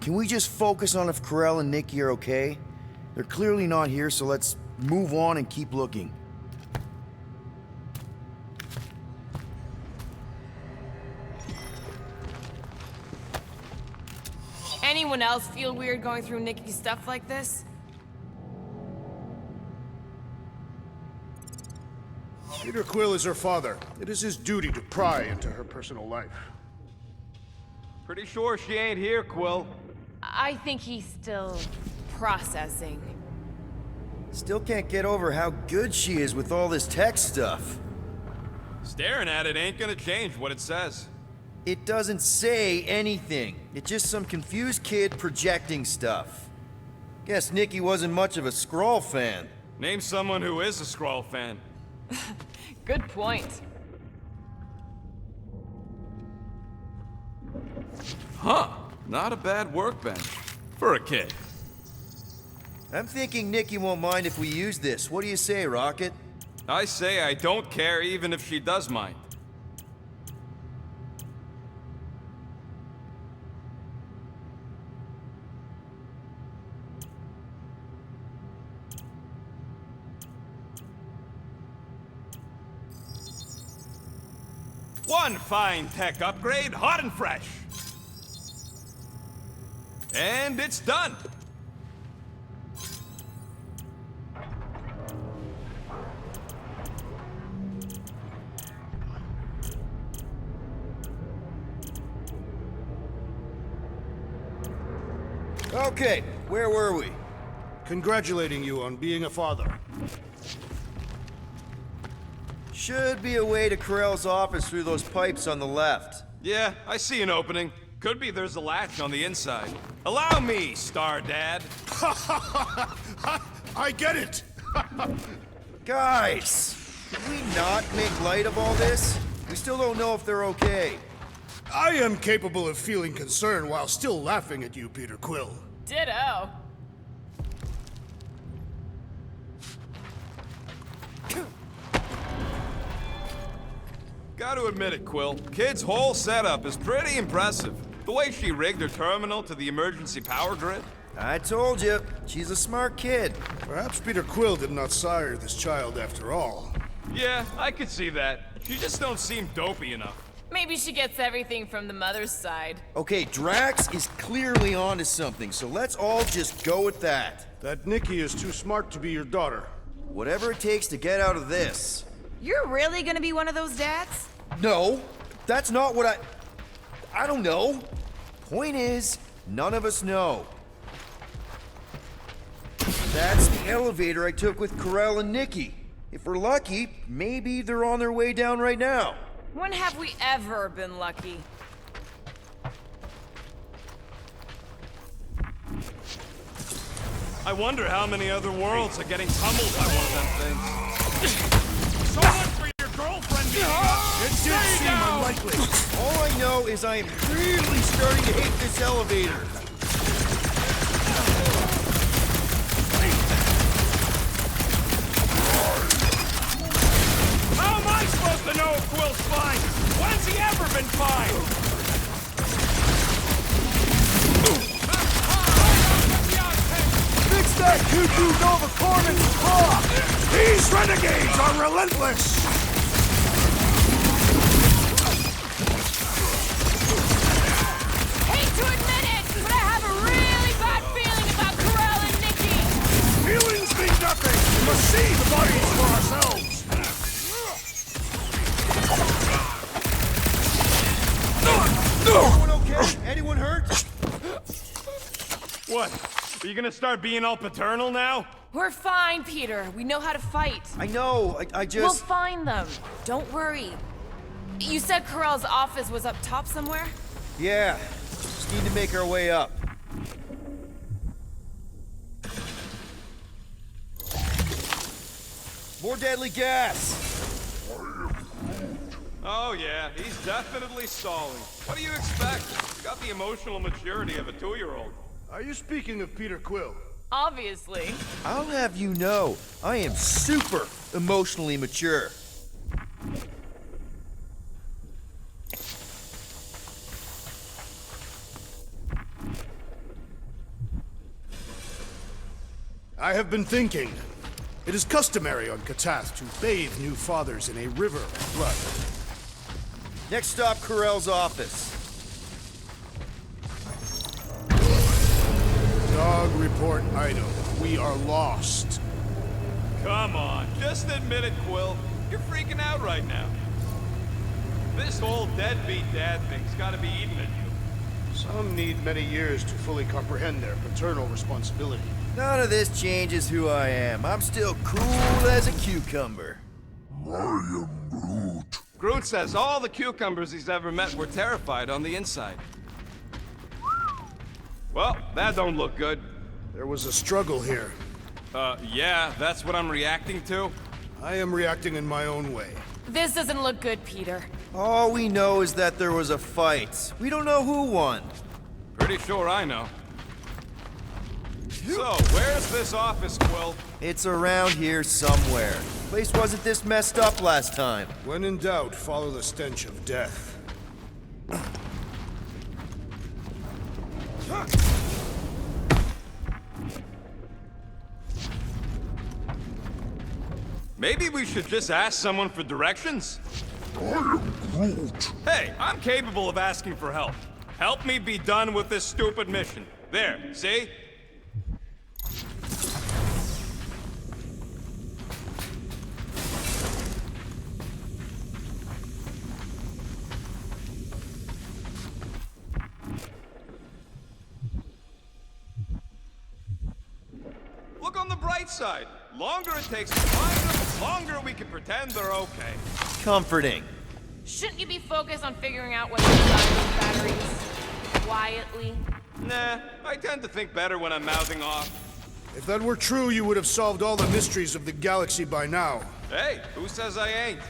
Can we just focus on if Corell and Nikki are okay? They're clearly not here, so let's move on and keep looking. Anyone else feel weird going through Nikki's stuff like this? Peter Quill is her father. It is his duty to pry into her personal life. Pretty sure she ain't here, Quill. I think he's still processing. Still can't get over how good she is with all this tech stuff. Staring at it ain't gonna change what it says. It doesn't say anything. It's just some confused kid projecting stuff. Guess Nikki wasn't much of a Skrull fan. Name someone who is a Skrull fan. Good point. Huh. Not a bad workbench. For a kid. I'm thinking Nikki won't mind if we use this. What do you say, Rocket? I say I don't care even if she does mind. One fine tech upgrade, hot and fresh. And it's done. Okay, where were we? Congratulating you on being a father. Should be a way to Corell's office through those pipes on the left. Yeah, I see an opening. Could be there's a latch on the inside. Allow me, Star Dad. I get it! Guys, can we not make light of all this? We still don't know if they're okay. I am capable of feeling concern while still laughing at you, Peter Quill. Ditto. Gotta admit it, Quill. Kid's whole setup is pretty impressive. The way she rigged her terminal to the emergency power grid. I told you, she's a smart kid. Perhaps Peter Quill did not sire this child after all. Yeah, I could see that. She just don't seem dopey enough. Maybe she gets everything from the mother's side. Okay, Drax is clearly onto something, so let's all just go with that. That Nikki is too smart to be your daughter. Whatever it takes to get out of this. You're really gonna be one of those dads? No, that's not what I don't know. Point is, none of us know. That's the elevator I took with Corell and Nikki. If we're lucky, maybe they're on their way down right now. When have we ever been lucky? I wonder how many other worlds are getting pummeled by one of them things. So much for your girlfriend being up. It did seem unlikely. All I know is I am really starting to hate this elevator. How am I supposed to know if Quill's fine? When's he ever been fine? Fix that Q2 Nova Corn's clock! These renegades are relentless! Hate to admit it, but I have a really bad feeling about Corell and Nikki. Feelings mean nothing! We must see the bodies for ourselves! Anyone okay? Anyone hurt? What? Are you gonna start being all paternal now? We're fine, Peter. We know how to fight. I know, I just... We'll find them. Don't worry. You said Corell's office was up top somewhere? Yeah, just need to make our way up. More deadly gas! Oh yeah, he's definitely stalling. What do you expect? He's got the emotional maturity of a 2-year-old. Are you speaking of Peter Quill? Obviously. I'll have you know, I am super emotionally mature. I have been thinking. It is customary on Katath to bathe new fathers in a river of blood. Next stop, Corell's office. Dog report item. We are lost. Come on, just admit it, Quill. You're freaking out right now. This whole deadbeat dad thing's gotta be eating at you. Some need many years to fully comprehend their paternal responsibility. None of this changes who I am. I'm still cool as a cucumber. Groot says all the cucumbers he's ever met were terrified on the inside. Well, that don't look good. There was a struggle here. Yeah, that's what I'm reacting to. I am reacting in my own way. This doesn't look good, Peter. All we know is that there was a fight. We don't know who won. Pretty sure I know. So, where's this office, Quill? It's around here somewhere. Place wasn't this messed up last time. When in doubt, follow the stench of death. Maybe we should just ask someone for directions? Hey, I'm capable of asking for help. Help me be done with this stupid mission. There, see? Look on the bright side. Longer it takes to find them, longer we can pretend they're okay. Comforting. Shouldn't you be focused on figuring out what's inside those batteries? Quietly? Nah, I tend to think better when I'm mouthing off. If that were true, you would have solved all the mysteries of the galaxy by now. Hey, who says I ain't?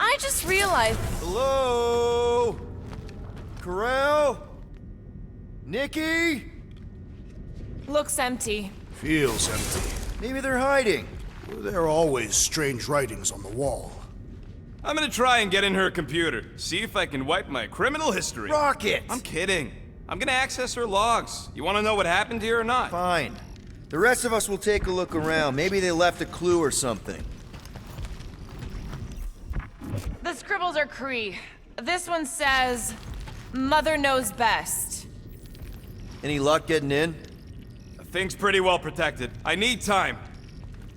I just realized. Hello? Corell? Nikki? Looks empty. Feels empty. Maybe they're hiding. There are always strange writings on the wall. I'm gonna try and get in her computer. See if I can wipe my criminal history. Rocket! I'm kidding. I'm gonna access her logs. You wanna know what happened here or not? Fine. The rest of us will take a look around. Maybe they left a clue or something. The scribbles are Kree. This one says, Mother knows best. Any luck getting in? Thing's pretty well protected. I need time.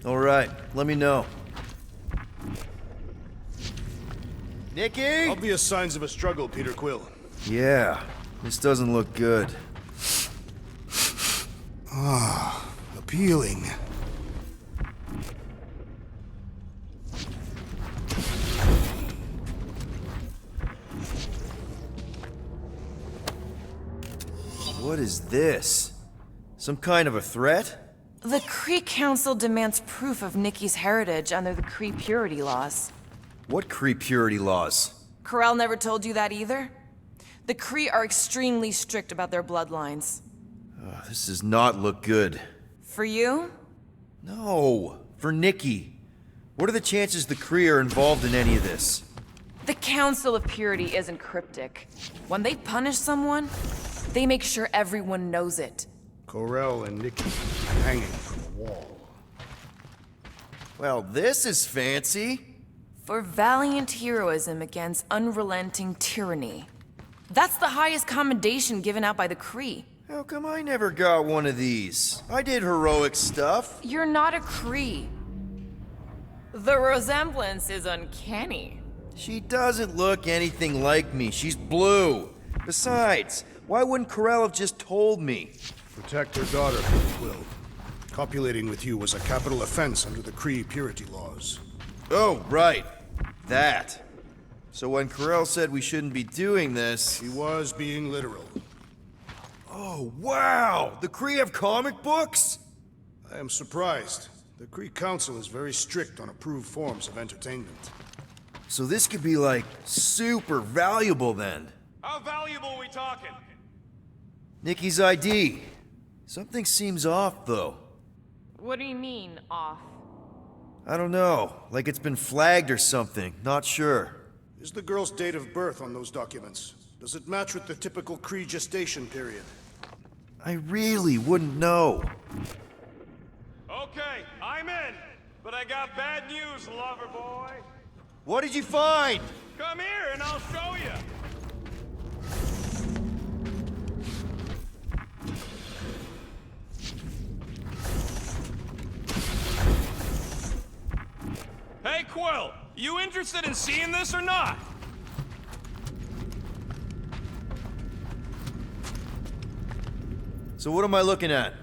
All right, let me know. Nikki? Obvious signs of a struggle, Peter Quill. Yeah, this doesn't look good. Ah, appealing. What is this? Some kind of a threat? The Kree Council demands proof of Nikki's heritage under the Kree purity laws. What Kree purity laws? Corell never told you that either? The Kree are extremely strict about their bloodlines. This does not look good. For you? No, for Nikki. What are the chances the Kree are involved in any of this? The Council of Purity isn't cryptic. When they punish someone, they make sure everyone knows it. Corell and Nikki hanging from the wall. Well, this is fancy. For valiant heroism against unrelenting tyranny. That's the highest commendation given out by the Kree. How come I never got one of these? I did heroic stuff. You're not a Kree. The resemblance is uncanny. She doesn't look anything like me. She's blue. Besides, why wouldn't Corell have just told me? Protect her daughter, Will. Copulating with you was a capital offense under the Kree purity laws. Oh, right. That. So when Corell said we shouldn't be doing this... He was being literal. Oh, wow! The Kree have comic books? I am surprised. The Kree Council is very strict on approved forms of entertainment. So this could be, like, super valuable then. How valuable are we talking? Nikki's ID. Something seems off, though. What do you mean, off? I don't know. Like it's been flagged or something. Not sure. Is the girl's date of birth on those documents? Does it match with the typical Kree gestation period? I really wouldn't know. Okay, I'm in. But I got bad news, lover boy. What did you find? Come here and I'll show you. Hey, Quill, you interested in seeing this or not? So what am I looking at?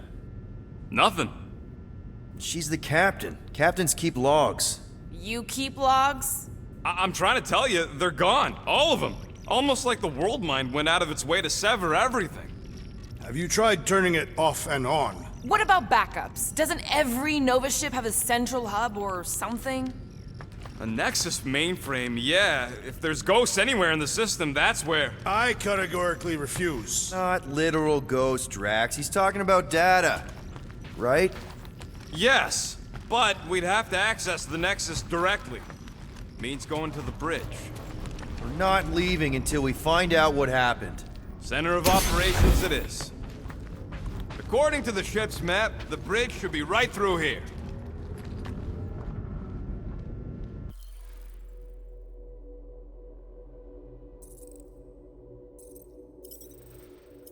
Nothing. She's the captain. Captains keep logs. You keep logs? I'm trying to tell you, they're gone. All of them. Almost like the world mind went out of its way to sever everything. Have you tried turning it off and on? What about backups? Doesn't every Nova ship have a central hub or something? A Nexus mainframe, yeah. If there's ghosts anywhere in the system, that's where. I categorically refuse. Not literal ghost, Drax. He's talking about data. Right? Yes, but we'd have to access the Nexus directly. Means going to the bridge. We're not leaving until we find out what happened. Center of operations it is. According to the ship's map, the bridge should be right through here.